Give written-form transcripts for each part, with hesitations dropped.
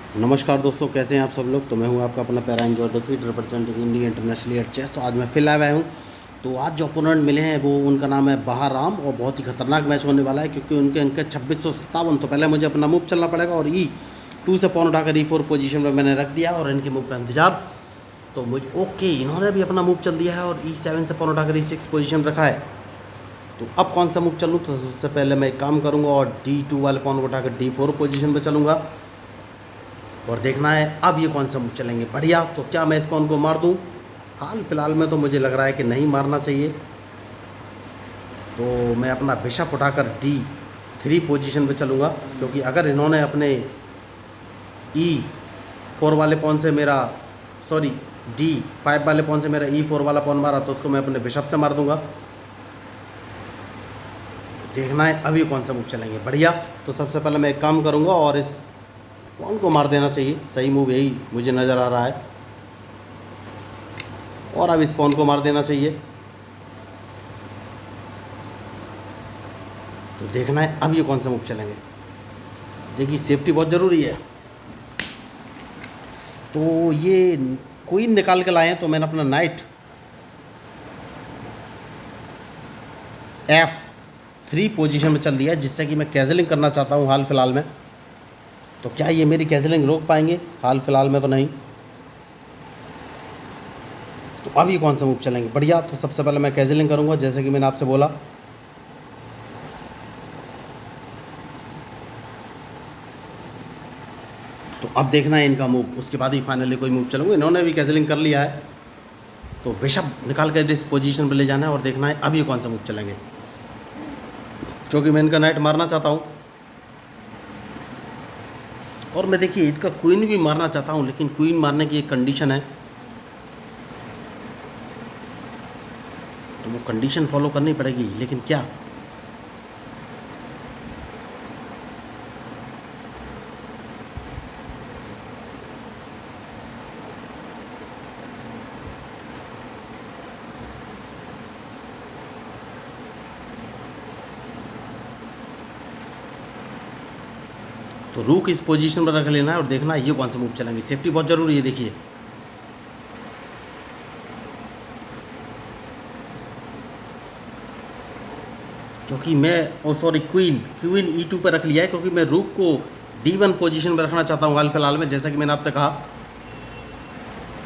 नमस्कार दोस्तों, कैसे हैं आप सब लोग। तो मैं हूं आपका अपना पैरा एंजॉय डिफीट representing India international at chess. तो आज मैं फिर लाइव आया हूं। तो आज जो अपोनेंट मिले हैं वो उनका नाम है बहार राम और बहुत ही खतरनाक मैच होने वाला है क्योंकि उनके अंक 2657। तो पहले मुझे अपना मूव चलना पड़ेगा और E2 से पॉन उठाकर E4 पोजीशन में मैंने रख दिया और इनके मूव का इंतजार। तो मुझे ओके, इन्होंने भी अपना मूव चल दिया है और E7 से पॉन उठाकर E6 पोजीशन रखा है। तो अब कौन सा मूव चलूँ, तो सबसे पहले मैं एक काम करूँगा और D2 वाले पॉन को उठाकर D4 पोजीशन पर चलूँगा और देखना है अब ये कौन सा मूव चलेंगे। बढ़िया, तो क्या मैं इस पॉन को मार दूं? हाल फिलहाल में तो मुझे लग रहा है कि नहीं मारना चाहिए। तो मैं अपना बिशप उठाकर D3 पोजीशन पे चलूँगा क्योंकि अगर इन्होंने अपने E4 वाले पॉन से मेरा D5 वाले पॉन से मेरा E4 वाला पॉन मारा तो उसको मैं अपने बिशप से मार दूंगा। देखना है अभी कौन सा मूव चलेंगे। बढ़िया, तो सबसे पहले मैं एक काम करूँगा और इस पॉन को मार देना चाहिए। सही मूव यही मुझे नज़र आ रहा है और अब इस पॉन को मार देना चाहिए। तो देखना है अब ये कौन सा मूव चलेंगे। देखिए, सेफ्टी बहुत ज़रूरी है। तो ये क्वीन निकाल के लाए हैं तो मैंने अपना नाइट F3 पोजीशन में चल दिया है जिससे कि मैं कैजलिंग करना चाहता हूँ हाल फिलहाल में। तो क्या ये मेरी कैजलिंग रोक पाएंगे? हाल फिलहाल में तो नहीं। तो अब ये कौन सा मूव चलेंगे। बढ़िया, तो सबसे पहले मैं कैजलिंग करूँगा जैसे कि मैंने आपसे बोला। तो अब देखना है इनका मूव, उसके बाद ही फाइनली कोई मूव चलूँगा। इन्होंने भी कैजलिंग कर लिया है तो बिशप निकाल कर इस पोजीशन पर ले जाना है और देखना है अब ये कौन सा मूव चलेंगे क्योंकि मैं इनका नाइट मारना चाहता हूँ और मैं देखिए इनका क्वीन भी मारना चाहता हूँ, लेकिन क्वीन मारने की एक कंडीशन है। तो वो कंडीशन फॉलो करनी पड़ेगी, लेकिन क्या? तो रूक इस पोजीशन पर रख लेना है और देखना है ये कौन सा मूव चलेंगे। सेफ्टी बहुत ज़रूरी है। देखिए, क्योंकि मैं क्वीन E2 पर रख लिया है क्योंकि मैं रूक को D1 पोजीशन पर रखना चाहता हूँ हाल फिलहाल में, जैसा कि मैंने आपसे कहा।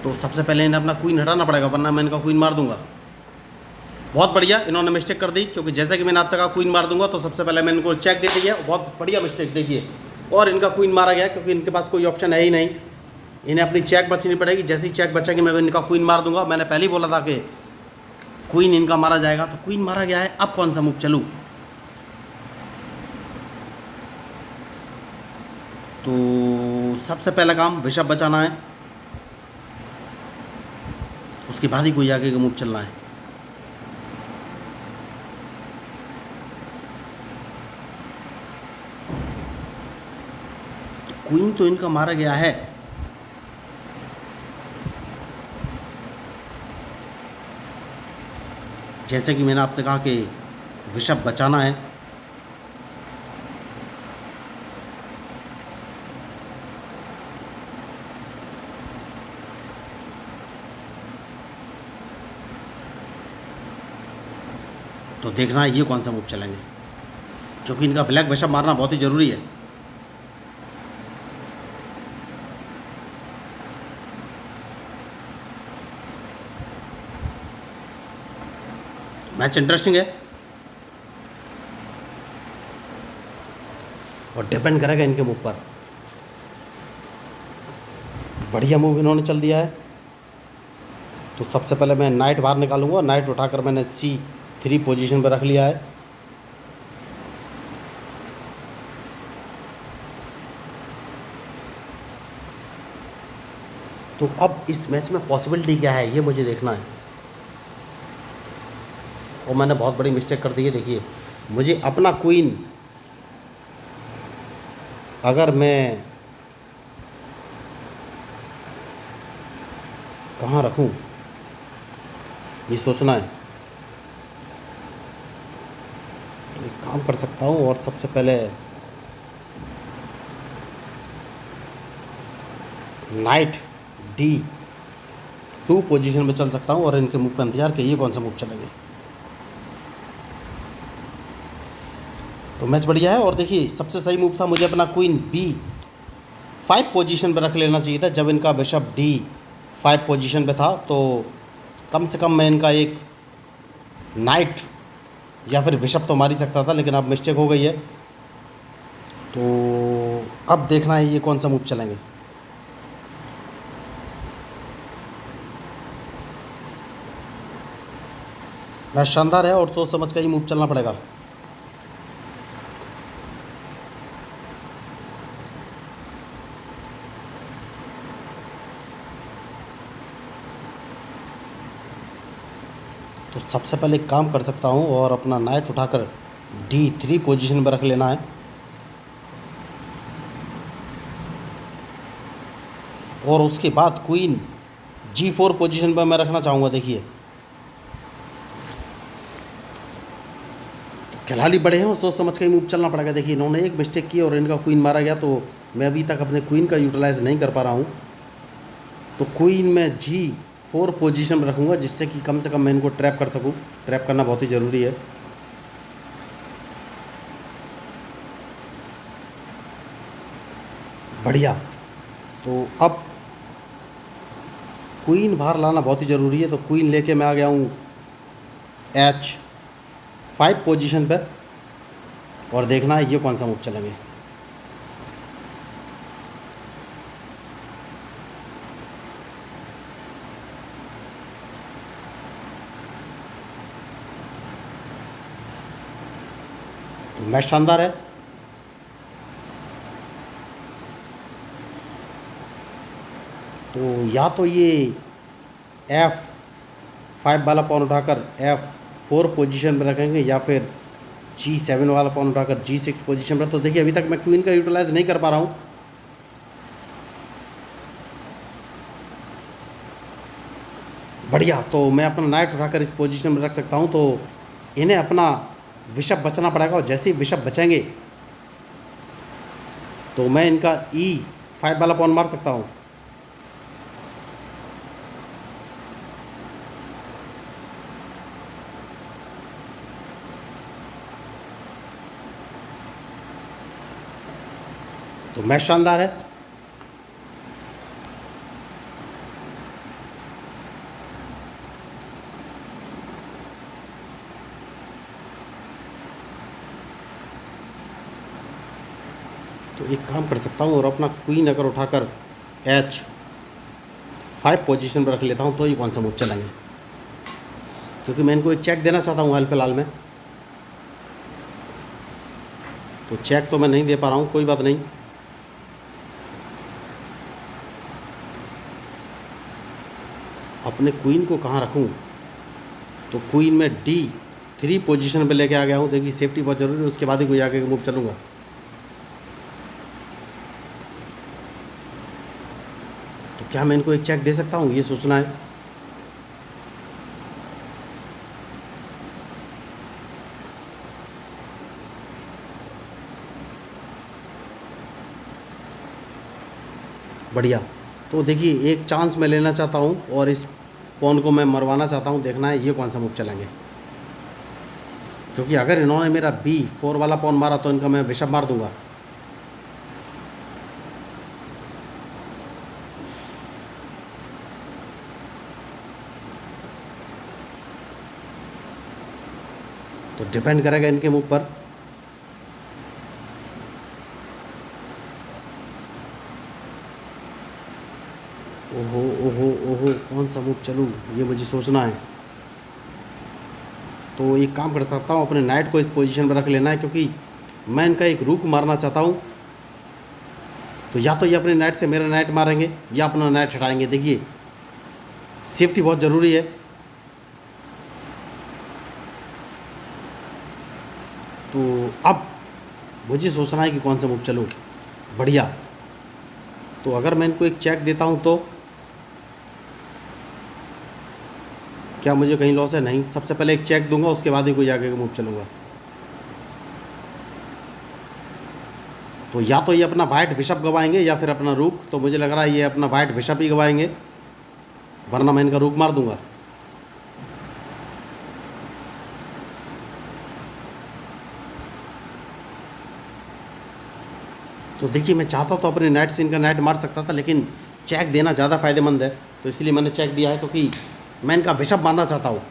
तो सबसे पहले इन्हें अपना क्वीन हटाना पड़ेगा वरना मैं इनका क्वीन मार दूंगा। बहुत बढ़िया, इन्होंने मिस्टेक कर दी क्योंकि जैसा कि मैंने आपसे कहा क्वीन मार दूंगा तो सबसे पहले मैंने इनको चेक दे दिया। बहुत बढ़िया मिस्टेक, देखिए, और इनका क्वीन मारा गया क्योंकि इनके पास कोई ऑप्शन है ही नहीं। इन्हें अपनी चेक बचनी पड़ेगी। जैसी चेक बचेगी मैं इनका क्वीन मार दूंगा। मैंने पहले ही बोला था कि क्वीन इनका मारा जाएगा, तो क्वीन मारा गया है। अब कौन सा मूव चलूँ? तो सबसे पहला काम बिशप बचाना है, उसके बाद ही कोई आगे का मूव चलना है। तो क्वीन तो इनका मारा गया है, जैसे कि मैंने आपसे कहा कि बिशप बचाना है। तो देखना है ये कौन सा मूव चलेंगे क्योंकि इनका ब्लैक बिशप मारना बहुत ही ज़रूरी है। मैच इंटरेस्टिंग है और डिपेंड करेगा इनके मूव पर। बढ़िया मूव इन्होंने चल दिया है। तो सबसे पहले मैं नाइट बाहर निकालूंगा। नाइट उठाकर मैंने C3 पोजीशन पर रख लिया है। तो अब इस मैच में पॉसिबिलिटी क्या है ये मुझे देखना है और मैंने बहुत बड़ी मिस्टेक कर दी है। देखिए, मुझे अपना क्वीन अगर मैं कहाँ रखूँ ये सोचना है। तो एक काम कर सकता हूँ और सबसे पहले नाइट D2 पोजीशन पे चल सकता हूँ और इनके मूव का इंतजार कि ये कौन सा मूव चलेंगे। तो मैच बढ़िया है। और देखिए सबसे सही मूव था मुझे अपना क्वीन B5 पोजीशन पे रख लेना चाहिए था। जब इनका बिशप D5 पोजीशन पे था तो कम से कम मैं इनका एक नाइट या फिर बिशप तो मार ही सकता था, लेकिन अब मिस्टेक हो गई है। तो अब देखना है ये कौन सा मूव चलेंगे। मैच शानदार है और सोच समझ कर ही मूव चलना पड़ेगा। तो सबसे पहले एक काम कर सकता हूँ और अपना नाइट उठाकर D3 पोजीशन पर रख लेना है। और उसके बाद क्वीन G4 पोजीशन पर मैं रखना चाहूँगा। देखिए तो खिलाड़ी बड़े हैं और सोच समझ के ही मूव चलना पड़ेगा। देखिए इन्होंने एक मिस्टेक की और इनका क्वीन मारा गया, तो मैं अभी तक अपने क्वीन का यूटिलाइज़ नहीं कर पा रहा हूँ। तो क्वीन मैं G4 पोजीशन में रखूँगा, जिससे कि कम से कम मैं इनको ट्रैप कर सकूँ। ट्रैप करना बहुत ही ज़रूरी है। बढ़िया। तो अब क्वीन बाहर लाना बहुत ही ज़रूरी है। तो क्वीन लेके मैं आ गया हूँ H5 पोजीशन पर और देखना है ये कौन सा मूव चलेंगे। तो मैच शानदार है। तो या तो ये F5 वाला पॉन उठाकर F4 पोजीशन पर रखेंगे या फिर G7 वाला पॉन उठाकर G6 पोजीशन पर। तो देखिए अभी तक मैं क्वीन का यूटिलाइज नहीं कर पा रहा हूँ। बढ़िया। तो मैं अपना नाइट उठाकर इस पोजीशन में रख सकता हूँ। तो इन्हें अपना बिशप बचना पड़ेगा और जैसे ही बिशप बचेंगे तो मैं इनका E5 वाला पॉन मार सकता हूँ। तो मैच शानदार है। तो एक काम कर सकता हूँ और अपना क्वीन अगर उठाकर H5 पोजीशन पर रख लेता हूँ तो ये कौन सा मूव चलेंगे, क्योंकि मैं इनको एक चेक देना चाहता हूँ हाल फिलहाल में। तो चेक तो मैं नहीं दे पा रहा हूँ, कोई बात नहीं। अपने क्वीन को कहाँ रखूँ, तो क्वीन में D3 पोजीशन पे लेके आ गया हूँ। देखिए सेफ्टी बहुत ज़रूरी है, उसके बाद ही कोई आगे का मूव चलूँगा। तो क्या मैं इनको एक चेक दे सकता हूँ, ये सोचना है। बढ़िया। तो देखिए एक चांस मैं लेना चाहता हूँ और इस पॉन को मैं मरवाना चाहता हूँ। देखना है ये कौन सा मूव चलेंगे, क्योंकि अगर इन्होंने मेरा B4 वाला पॉन मारा तो इनका मैं बिशप मार दूंगा। तो डिपेंड करेगा इनके मूव पर। ओहो ओहो ओहो, कौन सा मूव चलूँ ये मुझे सोचना है। तो एक काम कर सकता हूँ, अपने नाइट को इस पोजीशन पर रख लेना है, क्योंकि मैं इनका एक रूक मारना चाहता हूँ। तो या तो ये अपने नाइट से मेरा नाइट मारेंगे या अपना नाइट हटाएंगे। देखिए सेफ्टी बहुत ज़रूरी है। तो अब मुझे सोचना है कि कौन सा मूव चलूँ। बढ़िया। तो अगर मैं इनको एक चेक देता हूँ तो क्या मुझे कहीं लॉस है? नहीं। सबसे पहले एक चेक दूंगा, उसके बाद ही कोई आगे का मूव चलूँगा। तो या तो ये अपना वाइट बिशप गवाएंगे या फिर अपना रूक, तो मुझे लग रहा है ये अपना वाइट बिशप ही गवाएंगे, वरना मैं इनका रूक मार दूंगा। तो देखिए मैं चाहता तो अपने नाइट से इनका नाइट मार सकता था, लेकिन चेक देना ज़्यादा फायदेमंद है, तो इसलिए मैंने चेक दिया है, क्योंकि मैं इनका बिशप मारना चाहता हूँ।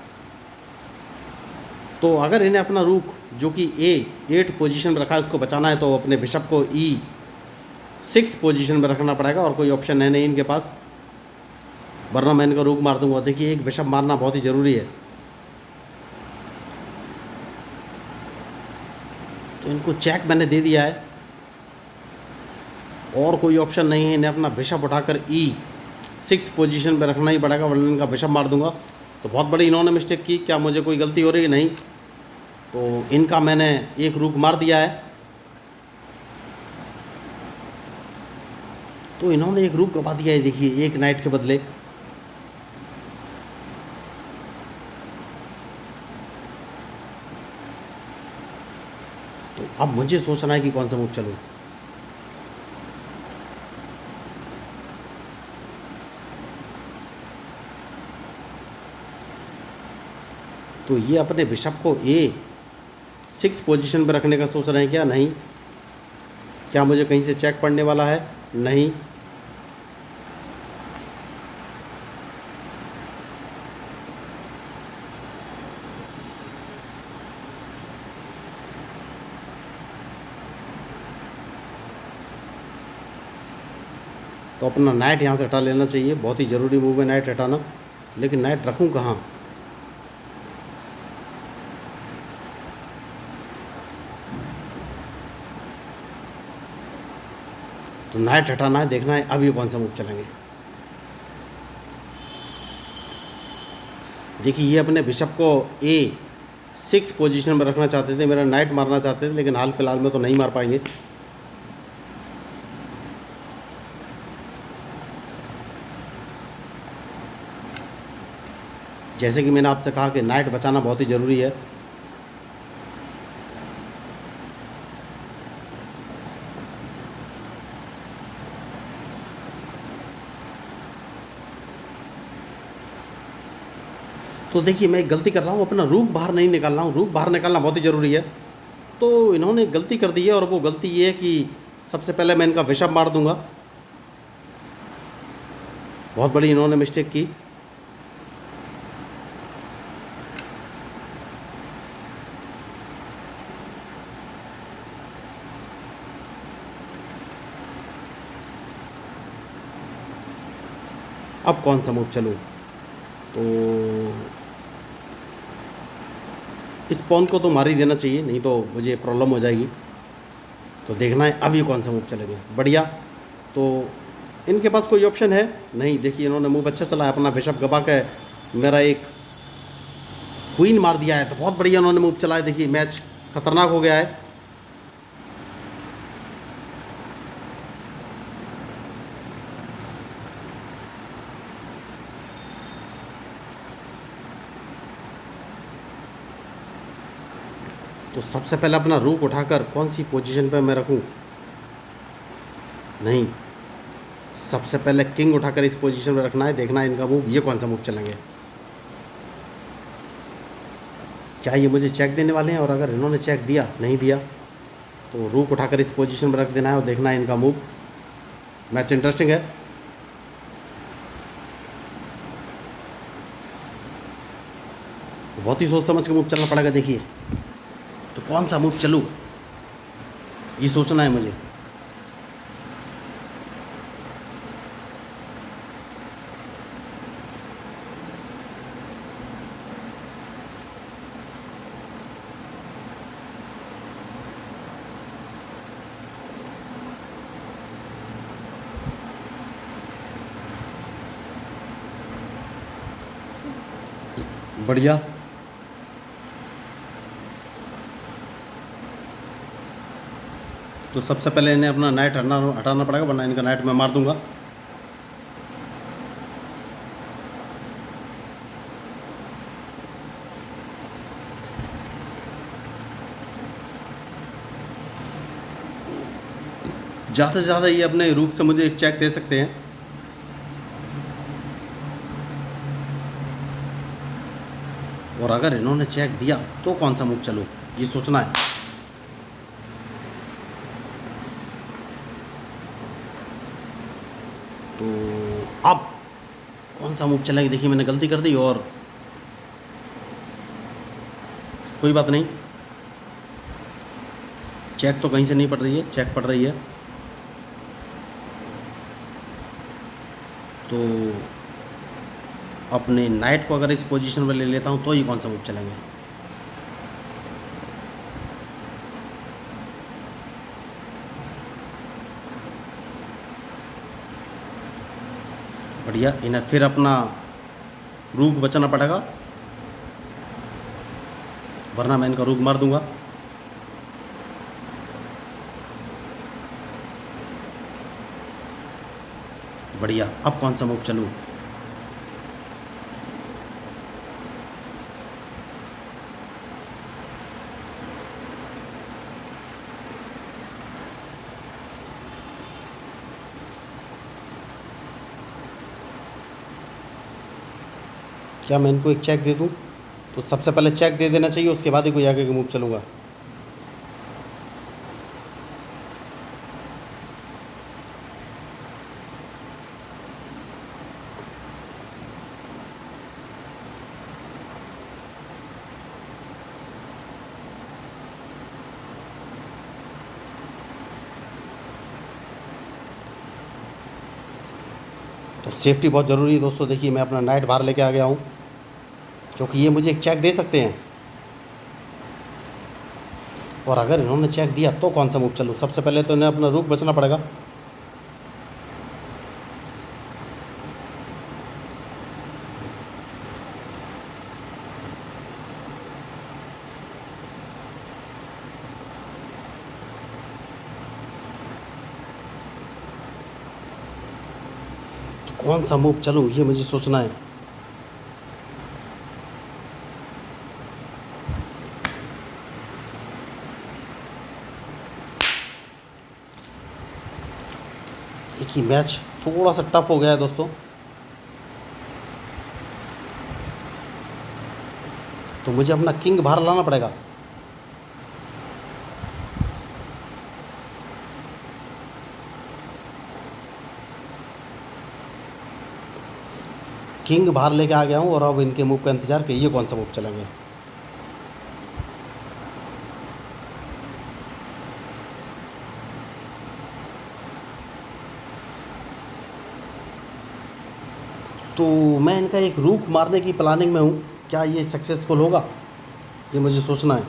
तो अगर इन्हें अपना रूक जो कि A8 पोजीशन में रखा है उसको बचाना है, तो अपने बिशप को E6 पोजीशन में रखना पड़ेगा, और कोई ऑप्शन है नहीं इनके पास, वरना मैं इनका रूक मार दूंगा। देखिए एक बिशप मारना बहुत ही ज़रूरी है, तो इनको चेक मैंने दे दिया है, और कोई ऑप्शन नहीं है, इन्हें अपना बिशप उठाकर E6 पोजीशन पे रखना ही पड़ेगा, वरना इनका बिशप मार दूंगा। तो बहुत बड़ी इन्होंने मिस्टेक की, क्या मुझे कोई गलती हो रही है? नहीं। तो इनका मैंने एक रूक मार दिया है, तो इन्होंने एक रूक गवा दिया है, देखिए एक नाइट के बदले। तो अब मुझे सोचना है कि कौन सा मूव चलूँ। तो ये अपने बिशप को A6 पोजीशन पर रखने का सोच रहे हैं क्या? नहीं। क्या मुझे कहीं से चेक पड़ने वाला है? नहीं। तो अपना नाइट यहाँ से हटा लेना चाहिए, बहुत ही ज़रूरी मूव है नाइट हटाना, लेकिन नाइट रखूँ कहाँ? तो नाइट हटाना है, देखना है अब ये कौन सा मूव चलेंगे। देखिए ये अपने बिशप को A6 पोजीशन में रखना चाहते थे, मेरा नाइट मारना चाहते थे, लेकिन हाल फिलहाल में तो नहीं मार पाएंगे। जैसे कि मैंने आपसे कहा कि नाइट बचाना बहुत ही ज़रूरी है। तो देखिए मैं एक गलती कर रहा हूँ, अपना रूक बाहर नहीं निकाल रहा हूँ, रूक बाहर निकालना बहुत ही ज़रूरी है। तो इन्होंने एक गलती कर दी है, और वो गलती ये है कि सबसे पहले मैं इनका बिशप मार दूंगा। बहुत बड़ी इन्होंने मिस्टेक की। अब कौन सा मूव चलूँ? तो इस पॉन को तो मार ही देना चाहिए, नहीं तो मुझे प्रॉब्लम हो जाएगी। तो देखना है अब ये कौन सा मूव चलेगा। बढ़िया। तो इनके पास कोई ऑप्शन है नहीं। देखिए इन्होंने मूव अच्छा चला है, अपना बिशप गवा के मेरा एक क्वीन मार दिया है, तो बहुत बढ़िया इन्होंने मूव चला है। देखिए मैच खतरनाक हो गया है। तो सबसे पहले अपना रूक उठाकर कौन सी पोजीशन पे मैं रखूं? नहीं, सबसे पहले किंग उठाकर इस पोजीशन में रखना है। देखना है इनका मूव, ये कौन सा मूव चलेंगे। क्या ये मुझे चेक देने वाले हैं? और अगर इन्होंने चेक दिया, नहीं दिया, तो रूक उठाकर इस पोजीशन में रख देना है और देखना है इनका मूव। मैच इंटरेस्टिंग है। तो बहुत ही सोच समझ के मूव चलना पड़ेगा। देखिए तो कौन सा मूव चलूँ, ये सोचना है मुझे। बढ़िया। तो सबसे पहले इन्हें अपना नाइट हटाना पड़ेगा, वरना इनका नाइट मैं मार दूंगा। ज़्यादा से ज़्यादा ये अपने रूख से मुझे एक चेक दे सकते हैं। और अगर इन्होंने चेक दिया तो कौन सा मूव चलूँ, ये सोचना है। तो अब कौन सा मूव चलेगा, देखिए मैंने गलती कर दी और कोई बात नहीं, चेक तो कहीं से नहीं पड़ रही है, चेक पड़ रही है। तो अपने नाइट को अगर इस पोजीशन में ले लेता हूँ तो ये कौन सा मूव चलेंगे। बढ़िया, इन्हें फिर अपना रूख बचाना पड़ेगा, वरना मैं इनका रूख मार दूंगा। बढ़िया, अब कौन सा मूव चलूँ। क्या मैं इनको एक चेक दे दूं? तो सबसे पहले चेक दे देना चाहिए, उसके बाद ही कोई आगे का मूव चलूँगा। तो सेफ्टी बहुत ज़रूरी है दोस्तों। देखिए मैं अपना नाइट बाहर लेके आ गया हूँ, क्योंकि ये मुझे एक चेक दे सकते हैं। और अगर इन्होंने चेक दिया तो कौन सा मूव चलूँ। सबसे पहले तो इन्हें अपना रूख बचना पड़ेगा। तो कौन सा मूव चलूँ, ये मुझे सोचना है। देखिए मैच थोड़ा सा टफ हो गया है दोस्तों। तो मुझे अपना किंग बाहर लाना पड़ेगा। किंग बाहर लेके आ गया हूँ और अब इनके मूव का इंतज़ार कि ये कौन सा मूव चलेंगे। तो मैं इनका एक रूख मारने की प्लानिंग में हूँ, क्या ये सक्सेसफुल होगा, ये मुझे सोचना है।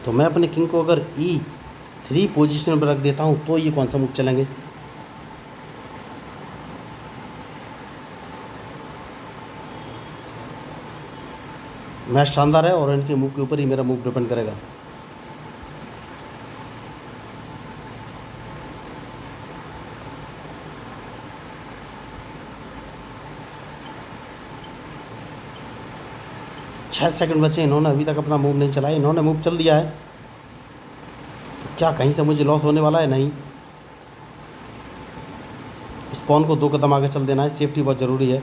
तो मैं अपने किंग को अगर E3 पोजीशन पर रख देता हूँ तो ये कौन सा मूव चलेंगे। मैच शानदार है और इनके मूव के ऊपर ही मेरा मूव डिपेंड करेगा। छः सेकंड बचे, इन्होंने अभी तक अपना मूव नहीं चलाया। इन्होंने मूव चल दिया है, तो क्या कहीं से मुझे लॉस होने वाला है? नहीं, स्पॉन को 2 कदम आगे चल देना है, सेफ्टी बहुत ज़रूरी है।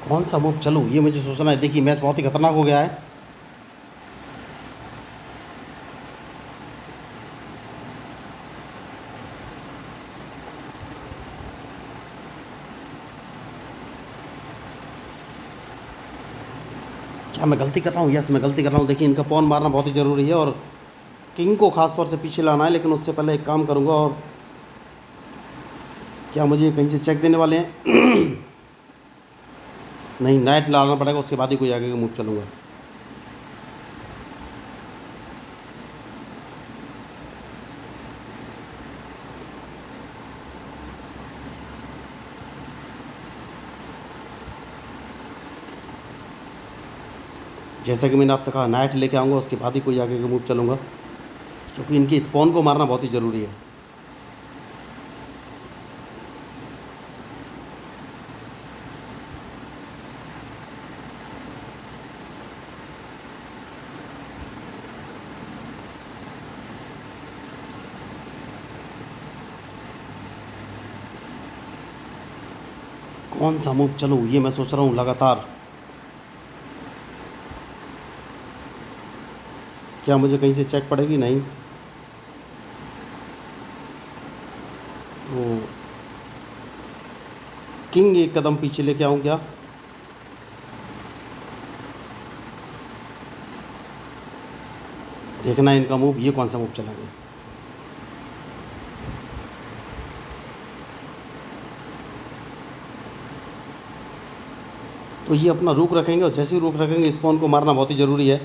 कौन सा मूव चलूँ, ये मुझे सोचना है। देखिए मैच बहुत ही खतरनाक हो गया है। क्या मैं गलती कर रहा हूँ? यस, मैं गलती कर रहा हूँ। देखिए इनका पॉन मारना बहुत ही ज़रूरी है और किंग को खास तौर से पीछे लाना है, लेकिन उससे पहले एक काम करूँगा। और क्या मुझे कहीं से चेक देने वाले हैं? नहीं, नाइट डालना पड़ेगा, उसके बाद ही कोई आगे का मूव चलूँगा। जैसा कि मैंने आपसे कहा, नाइट लेके आऊँगा, उसके बाद ही कोई आगे का मूव चलूँगा, क्योंकि इनकी स्पॉन को मारना बहुत ही ज़रूरी है। कौन सा मूव चलूँ, ये मैं सोच रहा हूँ लगातार। क्या मुझे कहीं से चेक पड़ेगी? नहीं। तो किंग एक कदम पीछे लेके आऊँ क्या? देखना है इनका मूव, ये कौन सा मूव चलेंगे। तो ये अपना रुक रखेंगे, और जैसे ही रुक रखेंगे, स्पॉन को मारना बहुत ही ज़रूरी है।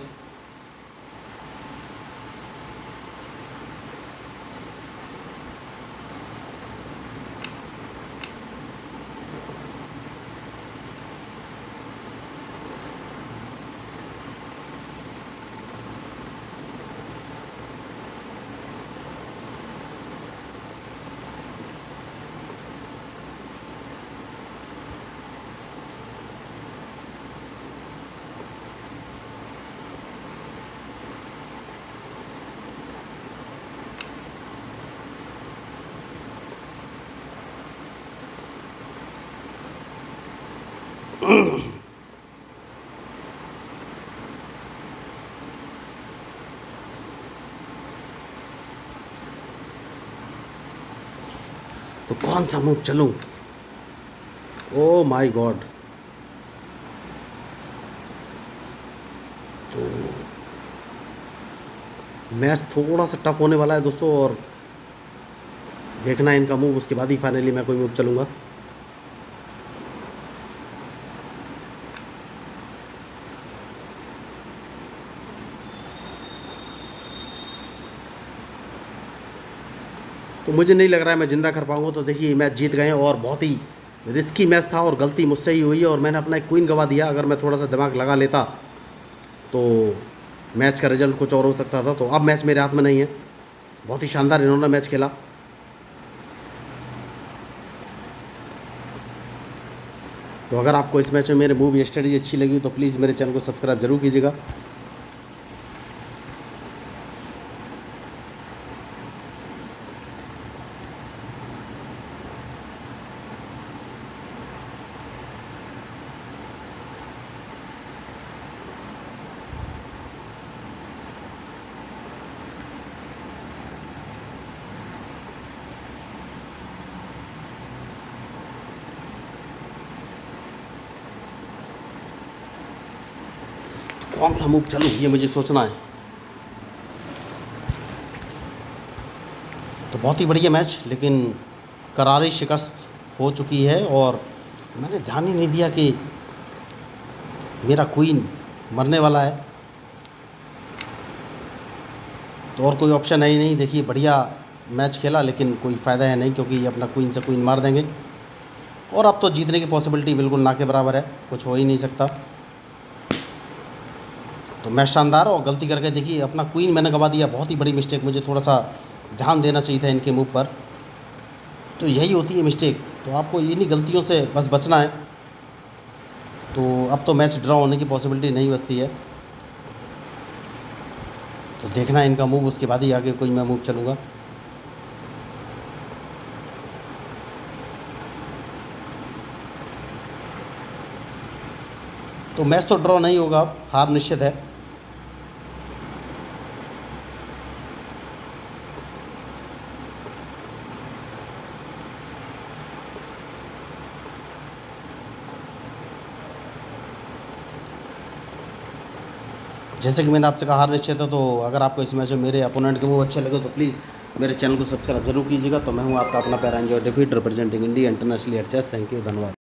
तो कौन सा मूव चलूं? Oh my God. तो मैच थोड़ा सा टफ होने वाला है दोस्तों, और देखना है इनका मूव, उसके बाद ही फाइनली मैं कोई मूव चलूँगा। तो मुझे नहीं लग रहा है मैं ज़िंदा कर पाऊँगा। तो देखिए, मैच जीत गए हैं, और बहुत ही रिस्की मैच था, और गलती मुझसे ही हुई है, और मैंने अपना एक क्वीन गंवा दिया। अगर मैं थोड़ा सा दिमाग लगा लेता तो मैच का रिजल्ट कुछ और हो सकता था। तो अब मैच मेरे हाथ में नहीं है। बहुत ही शानदार इन्होंने मैच खेला। तो अगर आपको इस मैच में मेरे मूव या स्ट्रेटजी अच्छी लगी तो प्लीज़ मेरे चैनल को सब्सक्राइब जरूर कीजिएगा। कौन सा मूव चलूँ, ये मुझे सोचना है। तो बहुत ही बढ़िया मैच, लेकिन करारी शिकस्त हो चुकी है, और मैंने ध्यान ही नहीं दिया कि मेरा क्वीन मरने वाला है। तो और कोई ऑप्शन है ही नहीं। देखिए, बढ़िया मैच खेला, लेकिन कोई फ़ायदा है नहीं, क्योंकि ये अपना क्वीन से क्वीन मार देंगे, और अब तो जीतने की पॉसिबिलिटी बिल्कुल ना के बराबर है, कुछ हो ही नहीं सकता। तो मैच शानदार, और गलती करके देखिए अपना क्वीन मैंने गंवा दिया, बहुत ही बड़ी मिस्टेक। मुझे थोड़ा सा ध्यान देना चाहिए था इनके मूव पर। तो यही होती है मिस्टेक। तो आपको इन्हीं गलतियों से बस बचना है। तो अब तो मैच ड्रॉ होने की पॉसिबिलिटी नहीं बचती है। तो देखना है इनका मूव, उसके बाद ही आगे कोई मैं मूव चलूँगा। तो मैच तो ड्रॉ नहीं होगा, अब हार निश्चित है। जैसे कि मैंने आपसे कहा, हार निश्चित है। तो अगर आपको इस मैच में मेरे अपोनेंट के मूव अच्छे लगे तो प्लीज़ मेरे चैनल को सब्सक्राइब जरूर कीजिएगा। तो मैं हूँ आपका अपना पैरा एंजॉय डिफीट representing India internationally at chess. Thank you, धन्यवाद।